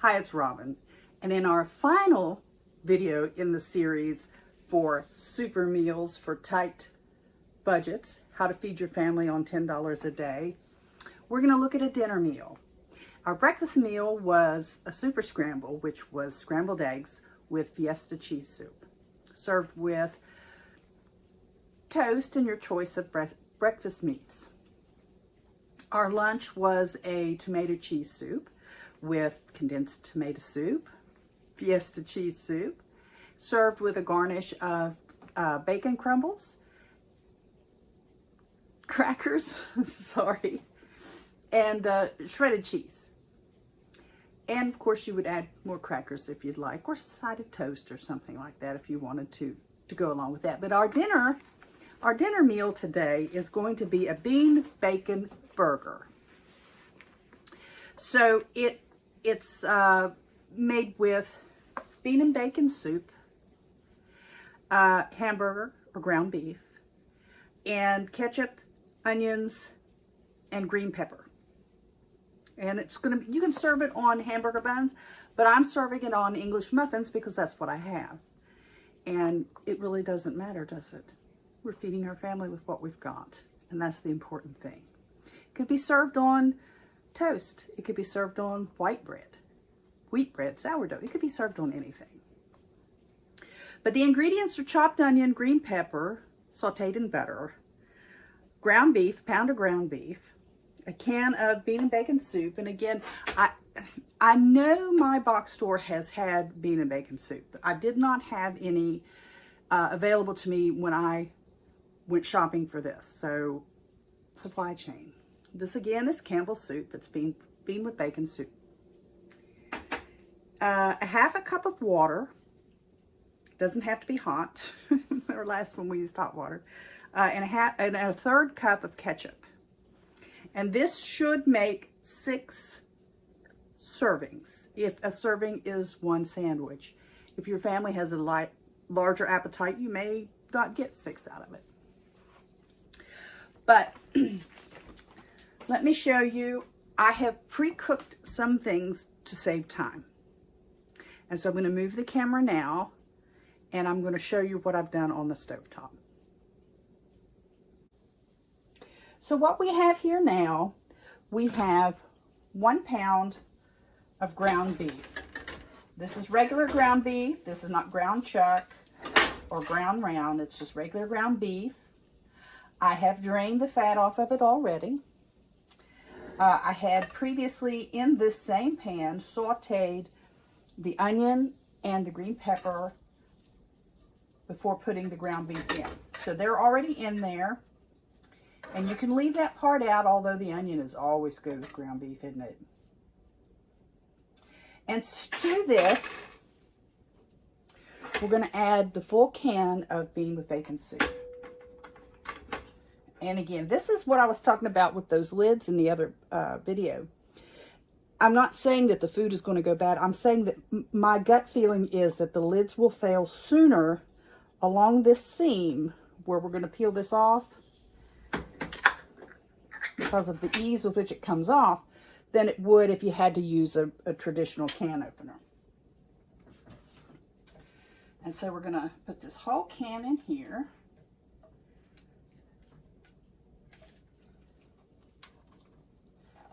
Hi, it's Robin. And in our final video in the series for super meals for tight budgets, how to feed your family on $10 a day, we're going to look at a dinner meal. Our breakfast meal was a super scramble, which was scrambled eggs with Fiesta cheese soup, served with toast and your choice of breakfast meats. Our lunch was a tomato cheese soup with condensed tomato soup, Fiesta cheese soup, served with a garnish of bacon crumbles, crackers, sorry, and shredded cheese. And of course you would add more crackers if you'd like, or a side of toast or something like that if you wanted to go along with that. But our dinner meal today is going to be a bean bacon burger. So it's made with bean and bacon soup, hamburger or ground beef, and ketchup, onions, and green pepper. And it's gonna be, you can serve it on hamburger buns, but I'm serving it on English muffins because that's what I have. And it really doesn't matter, does it? We're feeding our family with what we've got, and that's the important thing. It could be served on toast. It could be served on white bread, wheat bread, sourdough. It could be served on anything. But the ingredients are chopped onion, green pepper, sauteed in butter, ground beef, pound of ground beef, a can of bean and bacon soup. And again, I know my box store has had bean and bacon soup, but I did not have any available to me when I went shopping for this. So supply chain. This again is Campbell's soup. It's bean with bacon soup. A half a cup of water. Doesn't have to be hot. Our last one we used hot water. And a third cup of ketchup. And this should make 6 servings. If a serving is 1 sandwich. If your family has a larger appetite, you may not get 6 out of it. But let me show you, I have pre-cooked some things to save time. And so I'm going to move the camera now, and I'm going to show you what I've done on the stovetop. So what we have here now, we have 1 pound of ground beef. This is regular ground beef. This is not ground chuck or ground round. It's just regular ground beef. I have drained the fat off of it already. I had previously in this same pan sauteed the onion and the green pepper before putting the ground beef in. So they're already in there. And you can leave that part out, although the onion is always good with ground beef, isn't it? And to this, we're going to add the full can of bean with bacon soup. And again, this is what I was talking about with those lids in the other video. I'm not saying that the food is going to go bad. I'm saying that my gut feeling is that the lids will fail sooner along this seam where we're going to peel this off because of the ease with which it comes off than it would if you had to use a traditional can opener. And so we're going to put this whole can in here.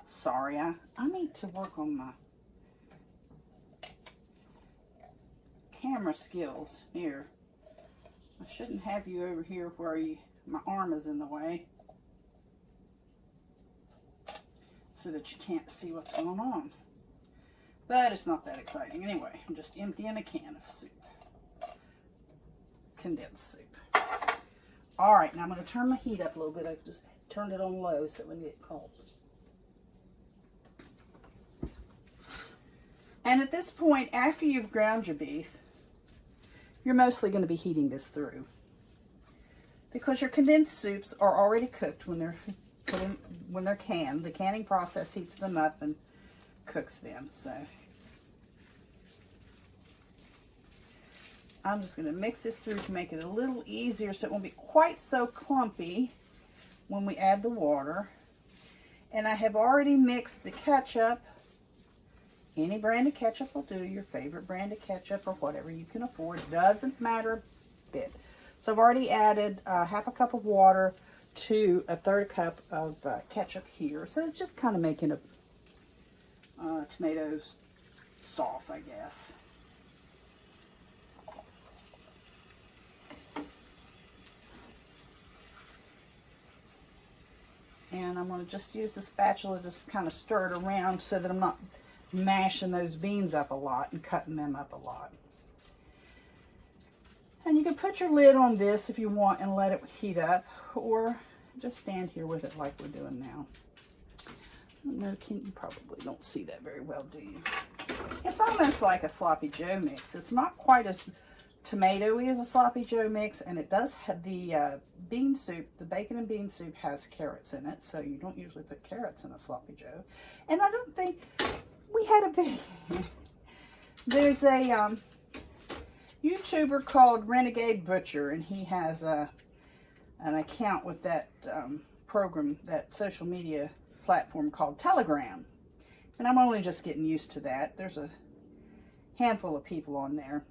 Sorry, I need to work on my camera skills here. I shouldn't have you over here where my arm is in the way so that you can't see what's going on. But it's not that exciting. Anyway, I'm just emptying a can of soup. Condensed soup. All right, now I'm going to turn my heat up a little bit. I've just turned it on low so it wouldn't get cold. And at this point, after you've ground your beef, you're mostly going to be heating this through. Because your condensed soups are already cooked when they're canned. The canning process heats them up and cooks them. So I'm just going to mix this through to make it a little easier so it won't be quite so clumpy when we add the water. And I have already mixed the ketchup Any brand of ketchup will do, your favorite brand of ketchup or whatever you can afford. Doesn't matter a bit. So I've already added half a cup of water to a third cup of ketchup here. So it's just kind of making a tomato sauce, I guess. And I'm going to just use the spatula to just kind of stir it around so that I'm not mashing those beans up a lot and cutting them up a lot. And you can put your lid on this if you want and let it heat up, or just stand here with it like we're doing now. No, you probably don't see that very well, do you? It's almost like a sloppy Joe mix. It's not quite as tomatoey as a sloppy Joe mix, and it does have the bean soup. The bacon and bean soup has carrots in it, so you don't usually put carrots in a sloppy Joe. And I don't think we had a big. There's a YouTuber called Renegadebutcher, and he has an account with that program, that social media platform called Telegram. And I'm only just getting used to that. There's a handful of people on there.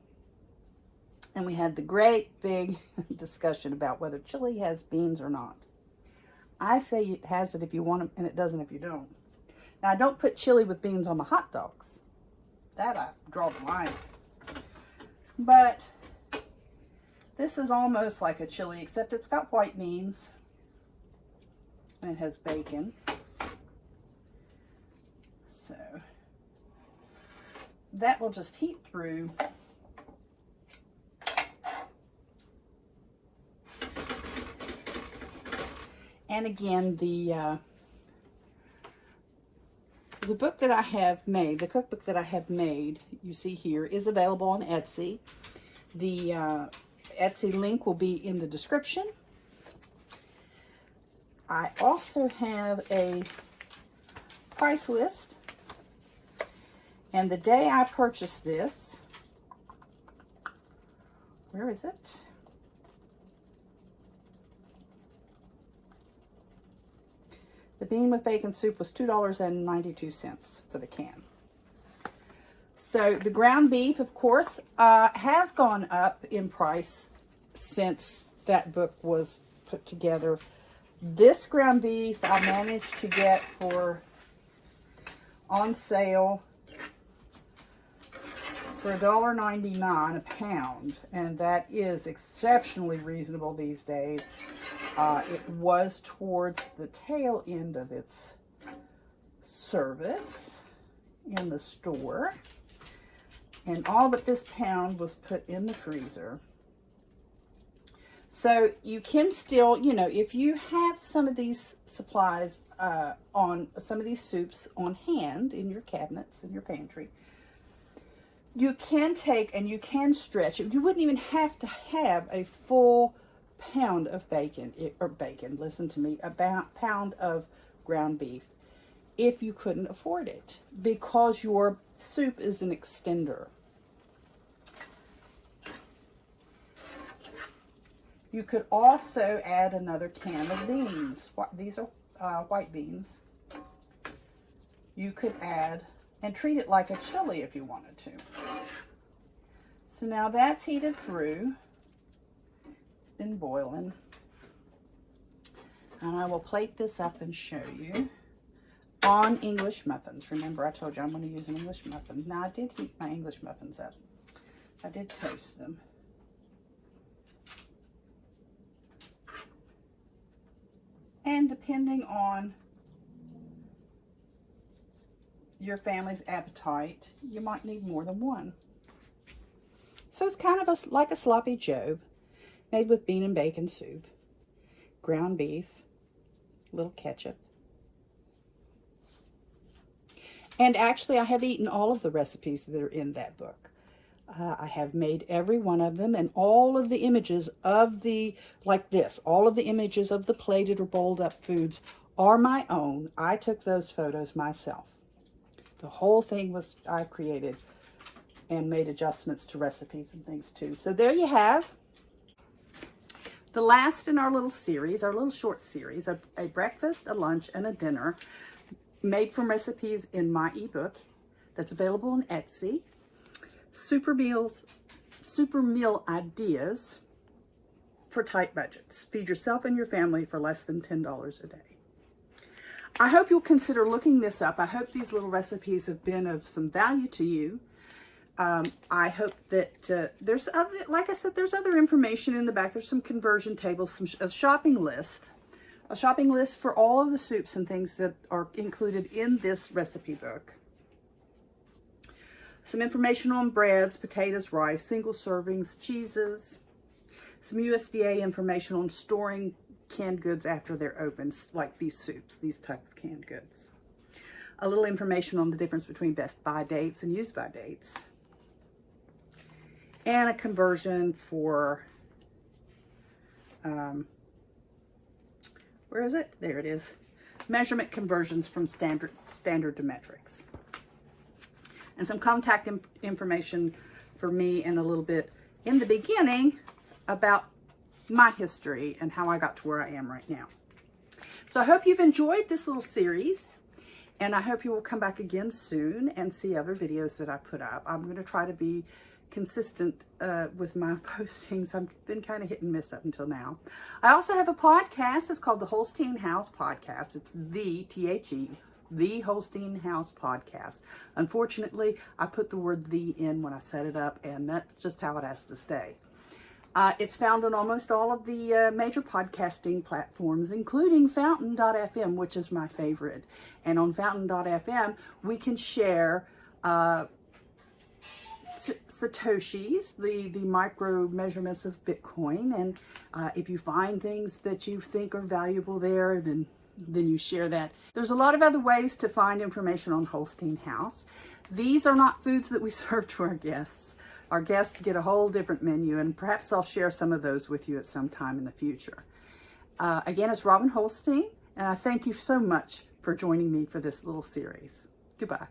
And we had the great big discussion about whether chili has beans or not. I say it has it if you want them, and it doesn't if you don't. Now, I don't put chili with beans on my hot dogs. That I draw the line. But this is almost like a chili, except it's got white beans. And it has bacon. So that will just heat through. And again, the book that I have made, the cookbook that I have made, you see here, is available on Etsy. The Etsy link will be in the description. I also have a price list. And the day I purchased this, where is it? The bean with bacon soup was $2.92 for the can. So the ground beef, of course, has gone up in price since that book was put together. This ground beef I managed to get for on sale for $1.99 a pound, and that is exceptionally reasonable these days. It was towards the tail end of its service in the store, and all but this pound was put in the freezer. So you can still, you know, if you have some of these supplies on some of these soups on hand in your cabinets, in your pantry, you can take and you can stretch it. You wouldn't even have to have a full pound of bacon, listen to me, about pound of ground beef if you couldn't afford it, because your soup is an extender. You could also add another can of beans. These are white beans. You could add and treat it like a chili if you wanted to. So now that's heated through. It's been boiling. And I will plate this up and show you on English muffins. Remember, I told you I'm going to use an English muffin. Now, I did heat my English muffins up. I did toast them. And depending on your family's appetite, you might need more than one. So it's kind of like a sloppy Joe, made with bean and bacon soup, ground beef, a little ketchup. And actually, I have eaten all of the recipes that are in that book. I have made every one of them, and all of the images of the, like this, all of the images of the plated or bowled up foods are my own. I took those photos myself. The whole thing was I created and made adjustments to recipes and things too. So there you have the last in our little series, our little short series, a breakfast, a lunch, and a dinner made from recipes in my ebook that's available on Etsy. Super meal ideas for tight budgets. Feed yourself and your family for less than $10 a day. I hope you'll consider looking this up. I hope these little recipes have been of some value to you. I hope that there's other, like I said, there's other information in the back. There's some conversion tables, a shopping list for all of the soups and things that are included in this recipe book. Some information on breads, potatoes, rice, single servings, cheeses. Some USDA information on storing canned goods after they're opened, like these soups, these type of canned goods. A little information on the difference between best by dates and use by dates. And a conversion for, where is it? There it is. Measurement conversions from standard to metrics. And some contact information for me, and a little bit in the beginning about my history and how I got to where I am right now. So I hope you've enjoyed this little series, and I hope you will come back again soon and see other videos that I put up. I'm going to try to be consistent with my postings. I've been kind of hit and miss up until now. I also have a podcast. It's called the Holstein House Podcast. It's the THE, the Holstein House Podcast. Unfortunately, I put the word "the" in when I set it up, and that's just how it has to stay. It's found on almost all of the major podcasting platforms, including Fountain.fm, which is my favorite. And on Fountain.fm, we can share Satoshis, the micro measurements of Bitcoin. And if you find things that you think are valuable there, then you share that. There's a lot of other ways to find information on Holstein House. These are not foods that we serve to our guests. Our guests get a whole different menu, and perhaps I'll share some of those with you at some time in the future. Again, it's Robin Holstein, and I thank you so much for joining me for this little series. Goodbye.